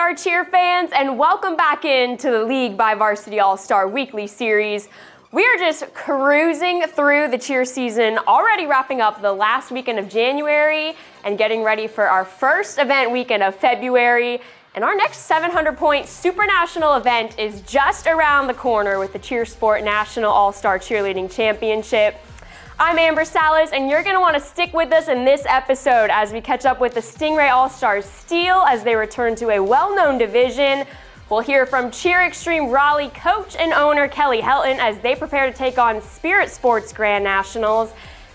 All-Star cheer fans, and welcome back into the League by Varsity All-Star weekly series. We are just cruising through the cheer season, already wrapping up the last weekend of January and getting ready for our first event weekend of February. And our next 700-point Super National event is just around the corner with the Cheer Sport National All-Star Cheerleading Championship. I'm Amber Salas, and you're going to want to stick with us in this episode as we catch up with the Stingray All Stars Steel as they return to a well-known division. We'll hear from Cheer Extreme Raleigh coach and owner Kelly Helton as they prepare to take on Spirit Sports Grand Nationals.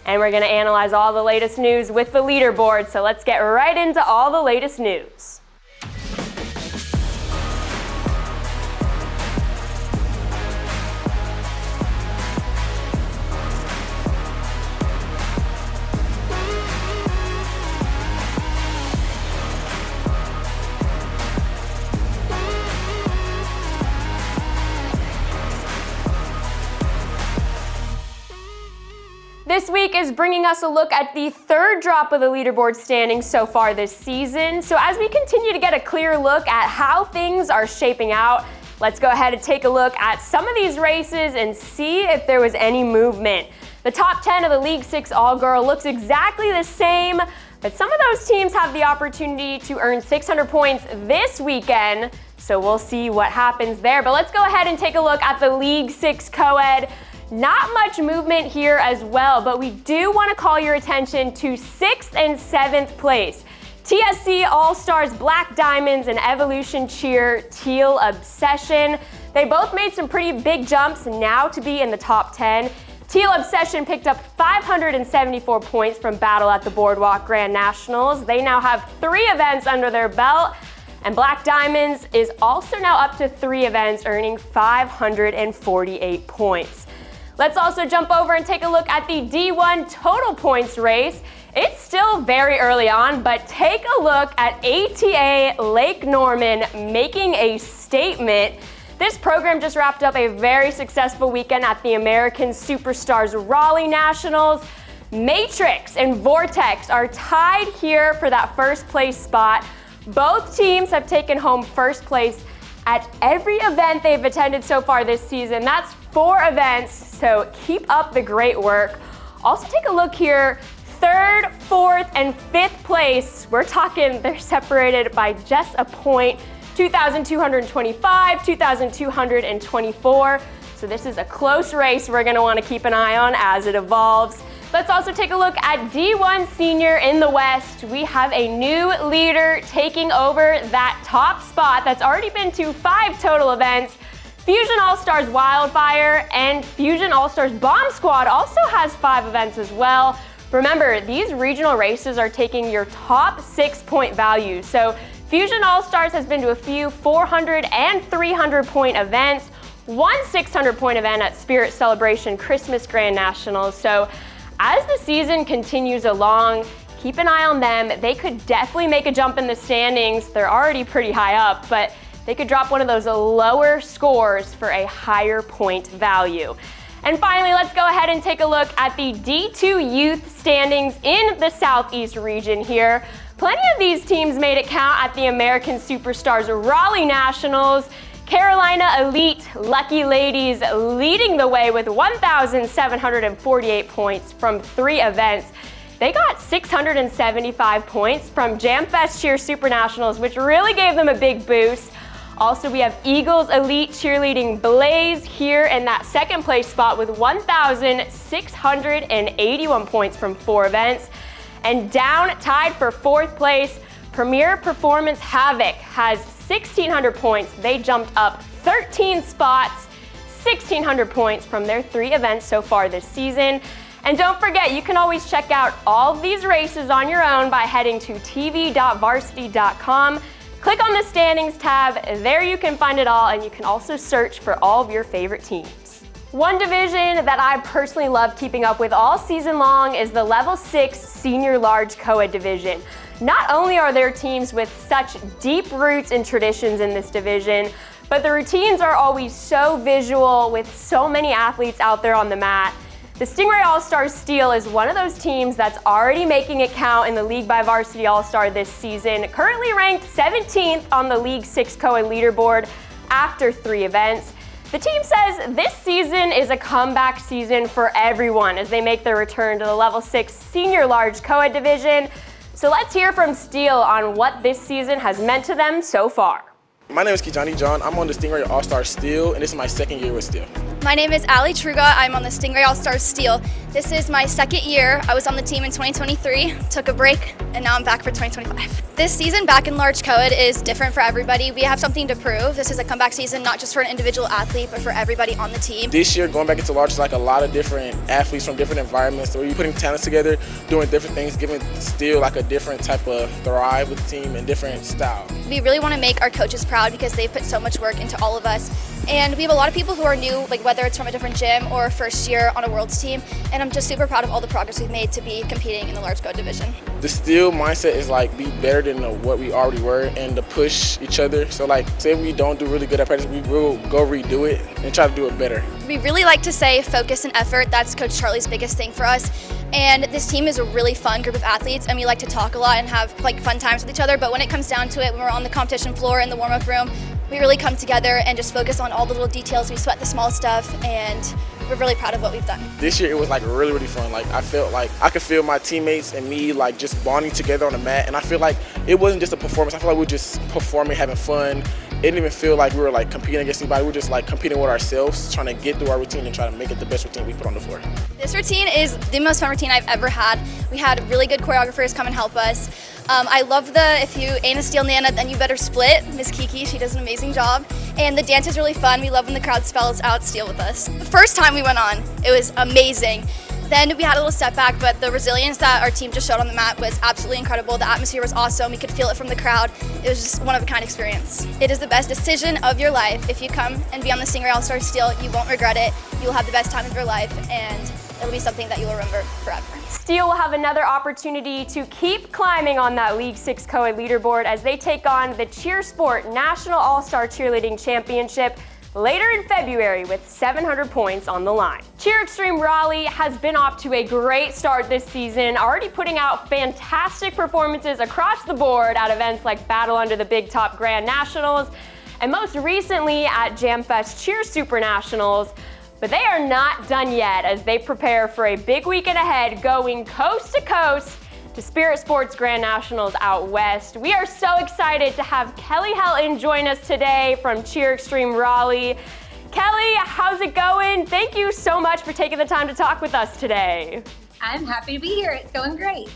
And we're going to analyze all the latest news with the leaderboard, so let's get right into all the latest news. This week is bringing us a look at the third drop of the leaderboard standings so far this season. So as we continue to get a clear look at how things are shaping out, let's go ahead and take a look at some of these races and see if there was any movement. The top 10 of the League 6 All-Girl looks exactly the same, but some of those teams have the opportunity to earn 600 points this weekend, so we'll see what happens there. But let's go ahead and take a look at the League 6 Coed. Not much movement here as well, but we do want to call your attention to 6th and 7th place. TSC All Stars Black Diamonds and Evolution Cheer Teal Obsession. They both made some pretty big jumps now to be in the top 10. Teal Obsession picked up 574 points from Battle at the Boardwalk Grand Nationals. They now have 3 events under their belt. And Black Diamonds is also now up to 3 events, earning 548 points. Let's also jump over and take a look at the D1 total points race. It's still very early on, but take a look at ATA Lake Norman making a statement. This program just wrapped up a very successful weekend at the American Superstars Raleigh Nationals. Matrix and Vortex are tied here for that first place spot. Both teams have taken home first place at every event they've attended so far this season. That's 4 events, so keep up the great work. Also take a look here, 3rd, 4th, and 5th place. We're talking they're separated by just a point, 2,225, 2,224. So this is a close race we're gonna wanna keep an eye on as it evolves. Let's also take a look at D1 Senior in the West. We have a new leader taking over that top spot that's already been to 5 total events. Fusion All-Stars Wildfire and Fusion All-Stars Bomb Squad also has 5 events as well. Remember, these regional races are taking your top 6-point values. So Fusion All-Stars has been to a few 400 and 300 point events, one 600-point event at Spirit Celebration Christmas Grand Nationals. So as the season continues along, keep an eye on them. They could definitely make a jump in the standings. They're already pretty high up, but they could drop one of those lower scores for a higher point value. And finally, let's go ahead and take a look at the D2 youth standings in the Southeast region here. Plenty of these teams made it count at the American Superstars Raleigh Nationals. Carolina Elite Lucky Ladies leading the way with 1,748 points from 3 events. They got 675 points from Jamfest Cheer Super Nationals, which really gave them a big boost. Also, we have Eagles Elite Cheerleading Blaze here in that 2nd place spot with 1,681 points from 4 events. And down tied for 4th place, Premier Performance Havoc has 1,600 points. They jumped up 13 spots, 1,600 points from their 3 events so far this season. And don't forget, you can always check out all of these races on your own by heading to tv.varsity.com. Click on the standings tab. There you can find it all, and you can also search for all of your favorite teams. One division that I personally love keeping up with all season long is the Level 6 Senior Large Coed division. Not only are there teams with such deep roots and traditions in this division, but the routines are always so visual with so many athletes out there on the mat. The Stingray All Stars Steel is one of those teams that's already making it count in the League by Varsity All-Star this season, currently ranked 17th on the L6 Coed leaderboard after 3 events. The team says this season is a comeback season for everyone as they make their return to the L6 Senior Large Coed division. So let's hear from Steel on what this season has meant to them so far. My name is Kijani John. I'm on the Stingray All Stars Steel, and this is my 2nd year with Steel. My name is Ali Truga. I'm on the Stingray All Stars Steel. This is my 2nd year. I was on the team in 2023, took a break, and now I'm back for 2025. This season back in Large Coed is different for everybody. We have something to prove. This is a comeback season, not just for an individual athlete, but for everybody on the team. This year, going back into Large is like a lot of different athletes from different environments. So we're putting talents together, doing different things, giving Steel like a different type of thrive with the team and different style. We really want to make our coaches proud because they've put so much work into all of us. And we have a lot of people who are new, like whether it's from a different gym or first year on a Worlds team. And I'm just super proud of all the progress we've made to be competing in the Large Coed division. The Steel mindset is like be better than what we already were and to push each other. So like say we don't do really good at practice, we will go redo it and try to do it better. We really like to say focus and effort. That's Coach Charlie's biggest thing for us. And this team is a really fun group of athletes, and we like to talk a lot and have like fun times with each other. But when it comes down to it, when we're on the competition floor in the warm-up room, we really come together and just focus on all the little details. We sweat the small stuff, and we're really proud of what we've done. This year it was like really, really fun. Like I felt like I could feel my teammates and me like just bonding together on the mat, and I feel like it wasn't just a performance. I feel like we were just performing, having fun. It didn't even feel like we were like competing against anybody. We were just like competing with ourselves, trying to get through our routine and try to make it the best routine we put on the floor. This routine is the most fun routine I've ever had. We had really good choreographers come and help us. I love the if you ain't a Steel Nana, then you better split. Miss Kiki, she does an amazing job. And the dance is really fun. We love when the crowd spells out Steel with us. The first time we went on, it was amazing. Then we had a little setback, but the resilience that our team just showed on the mat was absolutely incredible. The atmosphere was awesome. We could feel it from the crowd. It was just one of a kind experience. It is the best decision of your life. If you come and be on the Stingray All Stars Steel, you won't regret it. You will have the best time of your life, and it'll be something that you'll remember forever. Steel will have another opportunity to keep climbing on that L6 Coed leaderboard as they take on the Cheer Sport National All-Star Cheerleading Championship later in February with 700 points on the line. Cheer Extreme Raleigh has been off to a great start this season, already putting out fantastic performances across the board at events like Battle Under the Big Top Grand Nationals, and most recently at JamFest Cheer Super Nationals. But they are not done yet as they prepare for a big weekend ahead, going coast to coast to Spirit Sports Grand Nationals out west. We are so excited to have Kelly Helton join us today from Cheer Extreme Raleigh. Kelly, how's it going? Thank you so much for taking the time to talk with us today. I'm happy to be here. It's going great.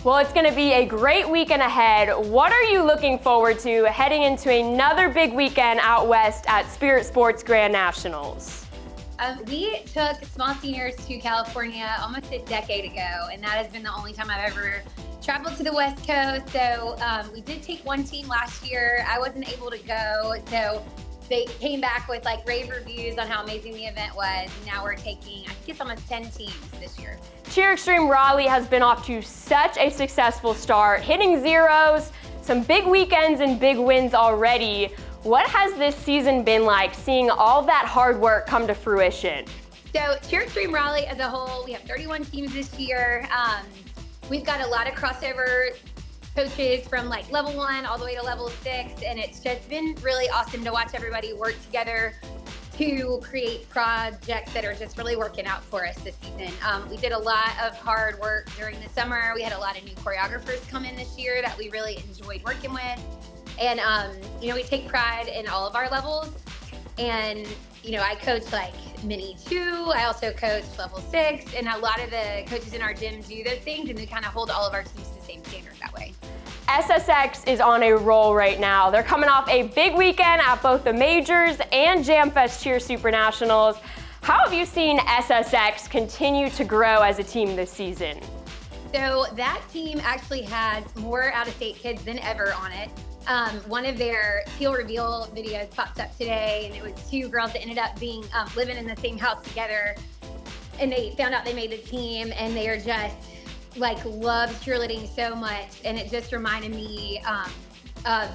Well, it's going to be a great weekend ahead. What are you looking forward to heading into another big weekend out west at Spirit Sports Grand Nationals? We took small seniors to California almost a decade ago, and that has been the only time I've ever traveled to the West Coast. So we did take one team last year. I wasn't able to go, so they came back with like rave reviews on how amazing the event was. And now we're taking, I think it's almost 10 teams this year. Cheer Extreme Raleigh has been off to such a successful start, hitting zeros, some big weekends and big wins already. What has this season been like, seeing all that hard work come to fruition? So Cheer Extreme Raleigh as a whole, we have 31 teams this year. We've got a lot of crossover coaches from like level 1 all the way to level 6, and it's just been really awesome to watch everybody work together to create projects that are just really working out for us this season. We did a lot of hard work during the summer. We had a lot of new choreographers come in this year that we really enjoyed working with. And, we take pride in all of our levels. And, I coach like Mini 2. I also coach level 6. And a lot of the coaches in our gym do those things, and they kind of hold all of our teams to the same standard that way. SSX is on a roll right now. They're coming off a big weekend at both the Majors and JamFest Cheer Super Nationals. How have you seen SSX continue to grow as a team this season? So that team actually has more out-of-state kids than ever on it. One of their teal reveal videos popped up today, and it was 2 girls that ended up being living in the same house together, and they found out they made the team, and they are just like love cheerleading so much. And it just reminded me of,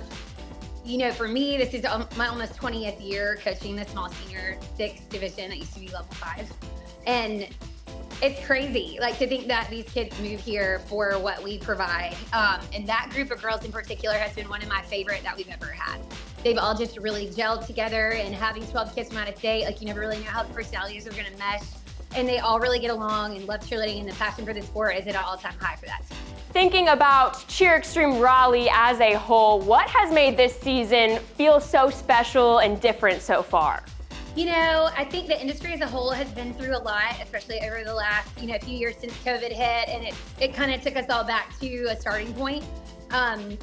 for me, this is my almost 20th year coaching the small senior 6 division that used to be level 5, and It's crazy, like, to think that these kids move here for what we provide. And that group of girls in particular has been one of my favorite that we've ever had. They've all just really gelled together, and having 12 kids from out of state, like, you never really know how the personalities are going to mesh. And they all really get along and love cheerleading, and the passion for the sport is at an all-time high for that team. Thinking about Cheer Extreme Raleigh as a whole, what has made this season feel so special and different so far? You know, I think the industry as a whole has been through a lot, especially over the last, few years since COVID hit, and it kind of took us all back to a starting point.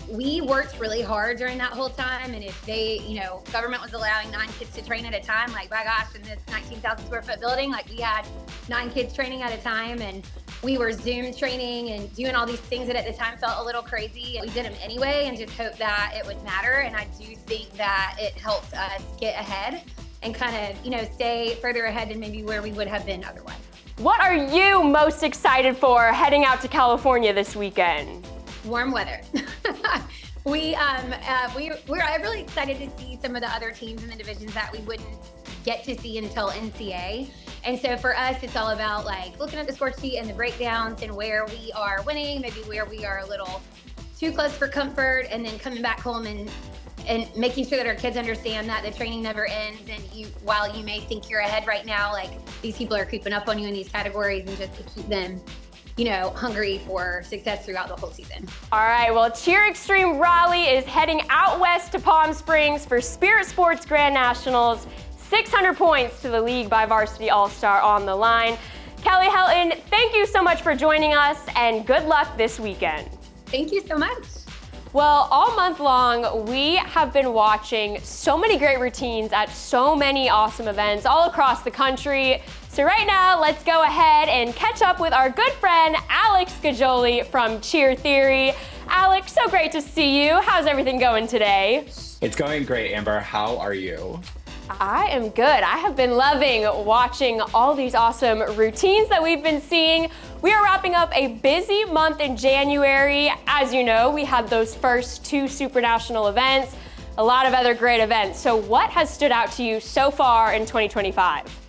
We worked really hard during that whole time, and if government was allowing 9 kids to train at a time, like, my gosh, in this 19,000 square foot building, like, we had 9 kids training at a time, and we were Zoom training and doing all these things that at the time felt a little crazy. We did them anyway and just hoped that it would matter, and I do think that it helped us get ahead and kind of, stay further ahead than maybe where we would have been otherwise. What are you most excited for heading out to California this weekend? Warm weather. We're really excited to see some of the other teams in the divisions that we wouldn't get to see until NCA. And so for us, it's all about, like, looking at the score sheet and the breakdowns and where we are winning, maybe where we are a little too close for comfort, and then coming back home and making sure that our kids understand that the training never ends, and while you may think you're ahead right now, like, these people are creeping up on you in these categories, and just to keep them hungry for success throughout the whole season. All right, well, Cheer Extreme Raleigh is heading out west to Palm Springs for Spirit Sports Grand Nationals. 600 points to the league by Varsity All-Star on the line. Kelly Helton, thank you so much for joining us, and good luck this weekend. Thank you so much. Well, all month long, we have been watching so many great routines at so many awesome events all across the country. So right now, let's go ahead and catch up with our good friend, Alex Gajoli from Cheer Theory. Alex, so great to see you. How's everything going today? It's going great, Amber. How are you? I am good. I have been loving watching all these awesome routines that we've been seeing. We are wrapping up a busy month in January. As you know, we had those first 2 Super National events, a lot of other great events. So what has stood out to you so far in 2025?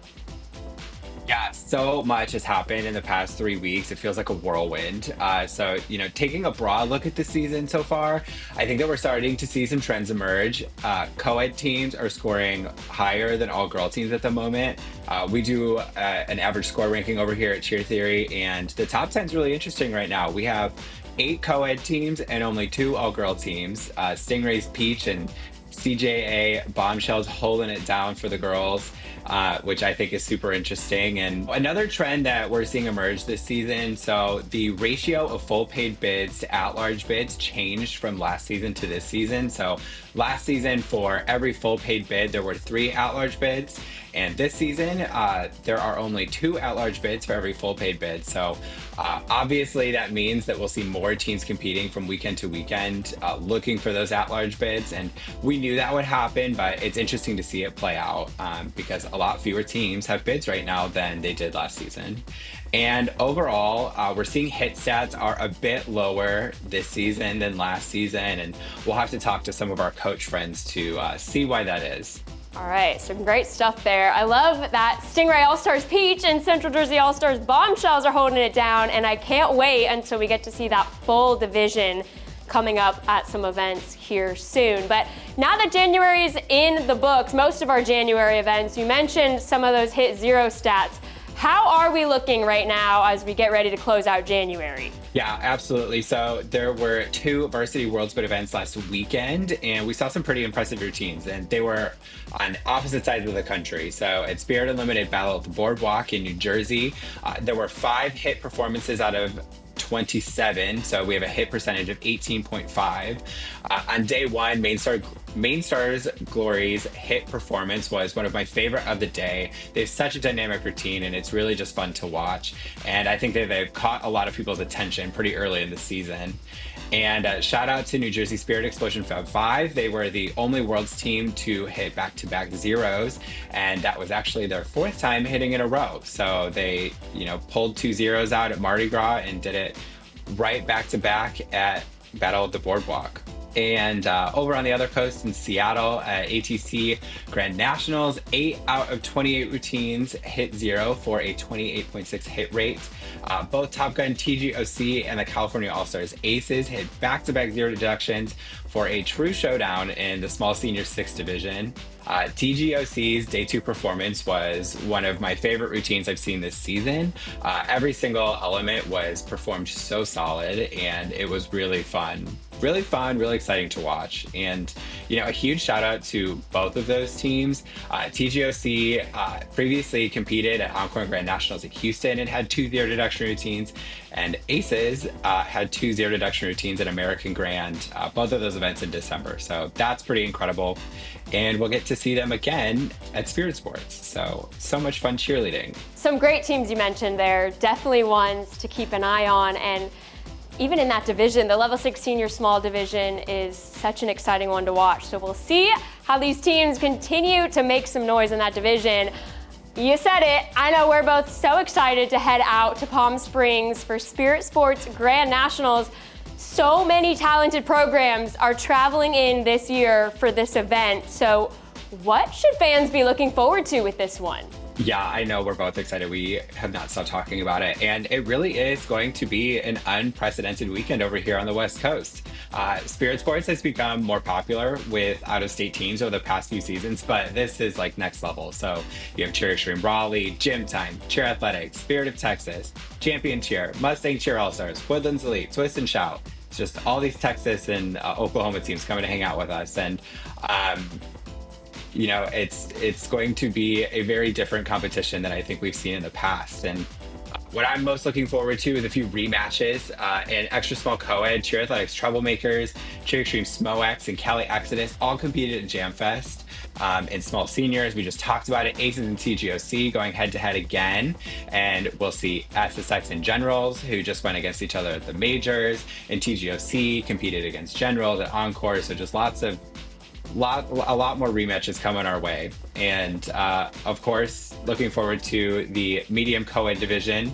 Yeah, so much has happened in the past 3 weeks. It feels like a whirlwind. So, taking a broad look at the season so far, I think that we're starting to see some trends emerge. Co-ed teams are scoring higher than all-girl teams at the moment. We do an average score ranking over here at Cheer Theory, and the top 10 is really interesting right now. We have 8 co-ed teams and only 2 all-girl teams. Stingray's Peach and CJA Bombshells holding it down for the girls, which I think is super interesting. And another trend that we're seeing emerge this season, so the ratio of full paid bids to at-large bids changed from last season to this season. So last season, for every full paid bid, there were 3 at-large bids. And this season, there are only 2 at-large bids for every full paid bid. So obviously that means that we'll see more teams competing from weekend to weekend, looking for those at-large bids. And we knew that would happen, but it's interesting to see it play out because a lot fewer teams have bids right now than they did last season. And overall, we're seeing hit stats are a bit lower this season than last season. And we'll have to talk to some of our coach friends to see why that is. All right, some great stuff there. I love that Stingray All Stars Peach and Central Jersey All Stars Bombshells are holding it down, and I can't wait until we get to see that full division coming up at some events here soon. But now that January is in the books, most of our January events, you mentioned some of those hit zero stats. How are we looking right now as we get ready to close out January? Yeah, absolutely. So there were 2 Varsity World Split events last weekend, and we saw some pretty impressive routines, and they were on opposite sides of the country. So at Spirit Unlimited Battle at the Boardwalk in New Jersey, there were 5 hit performances out of 27, so we have a hit percentage of 18.5. On day 1, Main Stars Glory's hit performance was one of my favorite of the day. They have such a dynamic routine, and it's really just fun to watch. And I think that they've caught a lot of people's attention pretty early in the season. And shout out to New Jersey Spirit Explosion Fab 5. They were the only Worlds team to hit back-to-back zeros, and that was actually their 4th time hitting in a row. So they, pulled 2 zeros out at Mardi Gras and did it right back-to-back at Battle of the Boardwalk. And over on the other coast in Seattle at ATC Grand Nationals, 8 out of 28 routines hit 0 for a 28.6 hit rate. Both Top Gun TGOC and the California All Stars Aces hit back-to-back 0 deductions for a true showdown in the small senior 6 division. TGOC's day 2 performance was one of my favorite routines I've seen this season. Every single element was performed so solid, and it was really fun. Really fun, really exciting to watch. And, you know, a huge shout out to both of those teams. TGOC previously competed at Encore and Grand Nationals at Houston and had 2 0 deduction routines. And Aces had 2 0 deduction routines at American Grand, both of those events in December. So that's pretty incredible. And we'll get to see them again at Spirit Sports. So much fun cheerleading. Some great teams you mentioned there, definitely ones to keep an eye on. And even in that division, the level 6 senior small division is such an exciting one to watch. So we'll see how these teams continue to make some noise in that division. You said it, I know we're both so excited to head out to Palm Springs for Spirit Sports Grand Nationals. So many talented programs are traveling in this year for this event. So what should fans be looking forward to with this one? Yeah, I know we're both excited. We have not stopped talking about it. And it really is going to be an unprecedented weekend over here on the West Coast. Spirit Sports has become more popular with out-of-state teams over the past few seasons, but this is like next level. So you have Cheer Extreme Raleigh, Gym Time, Cheer Athletics, Spirit of Texas, Champion Cheer, Mustang Cheer All Stars, Woodlands Elite, Twist and Shout. It's just all these Texas and Oklahoma teams coming to hang out with us. And you know, it's going to be a very different competition than I think we've seen in the past. And what I'm most looking forward to is a few rematches in Extra Small Coed, Cheer Athletics Troublemakers, Cheer Extreme SmoX, and Cali Exodus all competed at Jam Fest. In small seniors, we just talked about it, Aces and TGOC going head-to-head again. And we'll see SSX and Generals, who just went against each other at the majors, and TGOC competed against Generals at Encore. So just a lot more rematches coming our way. And of course, looking forward to the medium co-ed division.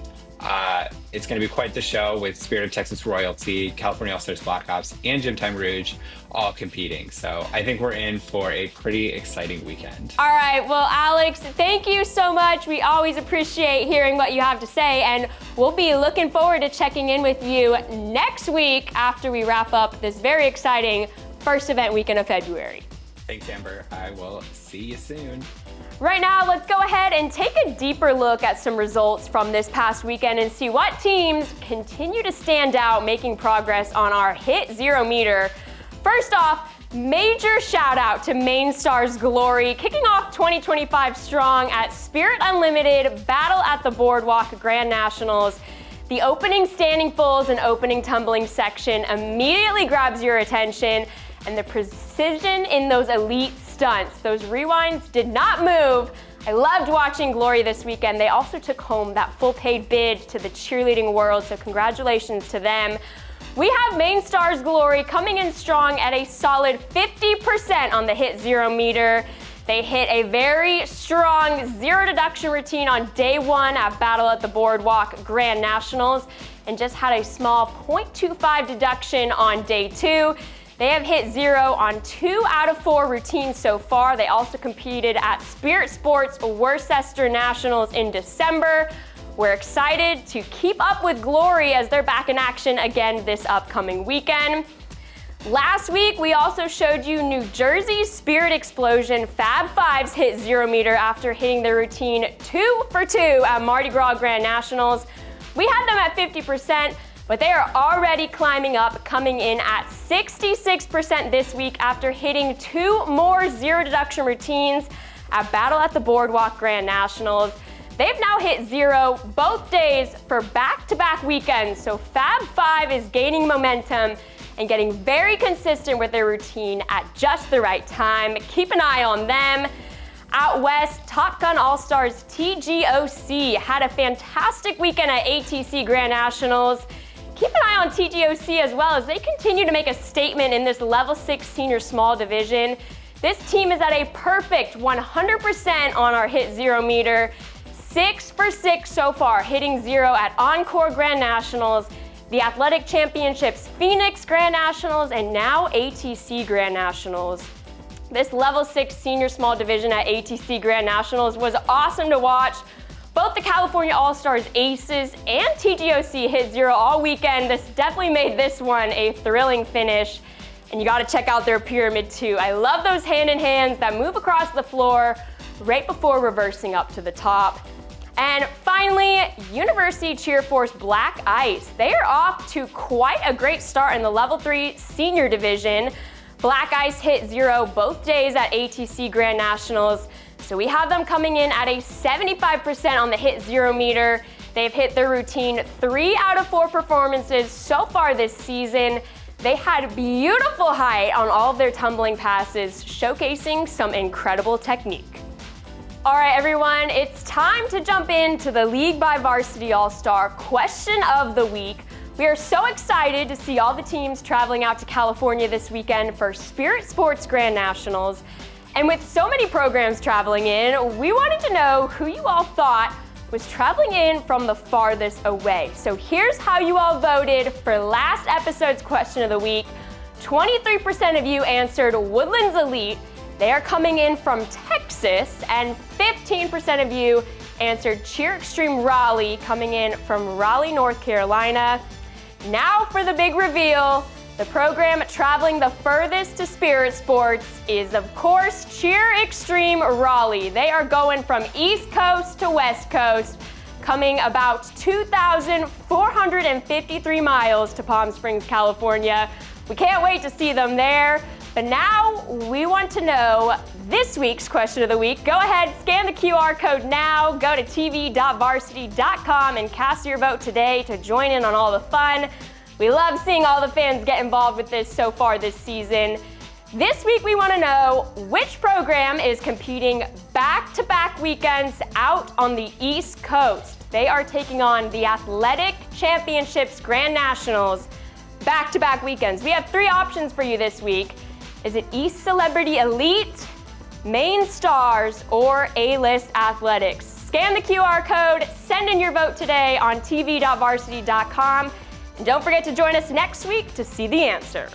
It's going to be quite the show with Spirit of Texas Royalty, California All Stars Black Ops, and Gym Time Rouge all competing. So I think we're in for a pretty exciting weekend. All right, well, Alex, thank you so much. We always appreciate hearing what you have to say, and we'll be looking forward to checking in with you next week after we wrap up this very exciting first event weekend of February. Thanks, Amber. I will see you soon. Right now, let's go ahead and take a deeper look at some results from this past weekend and see what teams continue to stand out, making progress on our Hit 0 meter. First off, major shout out to Main Stars Glory, kicking off 2025 strong at Spirit Unlimited Battle at the Boardwalk Grand Nationals. The opening standing fulls and opening tumbling section immediately grabs your attention, and the precision in those elite stunts, those rewinds did not move. I loved watching Glory this weekend. They also took home that full paid bid to the cheerleading world, so congratulations to them. We have Main Stars Glory coming in strong at a solid 50% on the Hit 0 meter. They hit a very strong 0 deduction routine on day 1 at Battle at the Boardwalk Grand Nationals, and just had a small 0.25 deduction on day 2. They have hit 0 on 2 out of 4 routines so far. They also competed at Spirit Sports Worcester Nationals in December. We're excited to keep up with Glory as they're back in action again this upcoming weekend. Last week, we also showed you New Jersey's Spirit Explosion Fab Fives hit 0 meter after hitting their routine 2 for 2 at Mardi Gras Grand Nationals. We had them at 50%. But they are already climbing up, coming in at 66% this week after hitting 2 more 0 deduction routines at Battle at the Boardwalk Grand Nationals. They've now hit 0 both days for back-to-back weekends, so Fab 5 is gaining momentum and getting very consistent with their routine at just the right time. Keep an eye on them. Out west, Top Gun All Stars TGOC had a fantastic weekend at ATC Grand Nationals. Keep an eye on TGOC as well as they continue to make a statement in this level 6 senior small division. This team is at a perfect 100% on our Hit 0 meter. 6 for 6 so far, hitting 0 at Encore Grand Nationals. the Athletic Championships Phoenix Grand Nationals, and now ATC Grand Nationals. This level 6 senior small division at ATC Grand Nationals was awesome to watch. Both the California All Stars Aces and TGOC hit zero all weekend. This definitely made this one a thrilling finish. And you gotta check out their pyramid too. I love those hand-in-hands that move across the floor right before reversing up to the top. And finally, University Cheer Force Black Ice. They are off to quite a great start in the level 3 senior division. Black Ice hit zero both days at ATC Grand Nationals. So we have them coming in at a 75% on the hit zero meter. They've hit their routine 3 out of 4 performances so far this season. They had beautiful height on all of their tumbling passes, showcasing some incredible technique. All right, everyone, it's time to jump into the League by Varsity All-Star question of the week. We are so excited to see all the teams traveling out to California this weekend for Spirit Sports Grand Nationals. And with so many programs traveling in, we wanted to know who you all thought was traveling in from the farthest away. So here's how you all voted for last episode's question of the week. 23% of you answered Woodlands Elite. They are coming in from Texas, and 15% of you answered Cheer Extreme Raleigh, coming in from Raleigh, North Carolina. Now for the big reveal. The program traveling the furthest to Spirit Sports is, of course, Cheer Extreme Raleigh. They are going from East Coast to West Coast, coming about 2,453 miles to Palm Springs, California. We can't wait to see them there. But now we want to know this week's question of the week. Go ahead, scan the QR code now, go to tv.varsity.com and cast your vote today to join in on all the fun. We love seeing all the fans get involved with this so far this season. This week we want to know which program is competing back-to-back weekends out on the East Coast. They are taking on the Athletic Championships Grand Nationals back-to-back weekends. We have 3 options for you this week. Is it East Celebrity Elite, Main Stars, or A-List Athletics? Scan the QR code, send in your vote today on tv.varsity.com. And don't forget to join us next week to see the answer.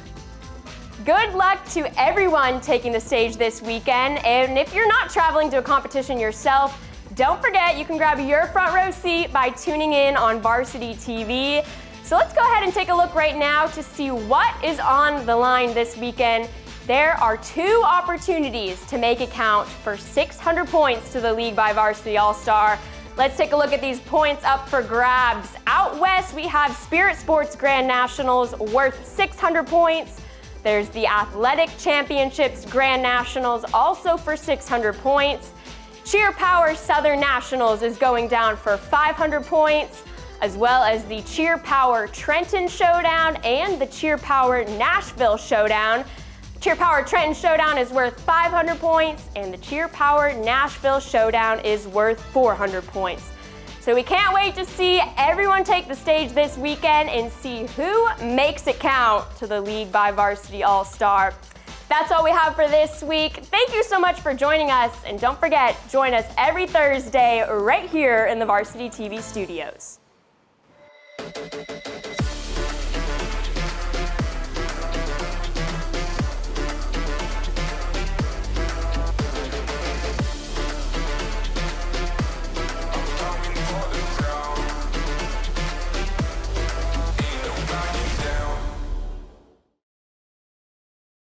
Good luck to everyone taking the stage this weekend. And if you're not traveling to a competition yourself, don't forget you can grab your front row seat by tuning in on Varsity TV. So let's go ahead and take a look right now to see what is on the line this weekend. There are 2 opportunities to make it count for 600 points to the League by Varsity All-Star. Let's take a look at these points up for grabs. Out west, we have Spirit Sports Grand Nationals worth 600 points. There's the Athletic Championships Grand Nationals also for 600 points. Cheer Power Southern Nationals is going down for 500 points, as well as the Cheer Power Trenton Showdown and the Cheer Power Nashville Showdown. Cheer Power Trenton Showdown is worth 500 points, and the Cheer Power Nashville Showdown is worth 400 points. So we can't wait to see everyone take the stage this weekend and see who makes it count to the League by Varsity All-Star. That's all we have for this week. Thank you so much for joining us, and don't forget, join us every Thursday right here in the Varsity TV studios.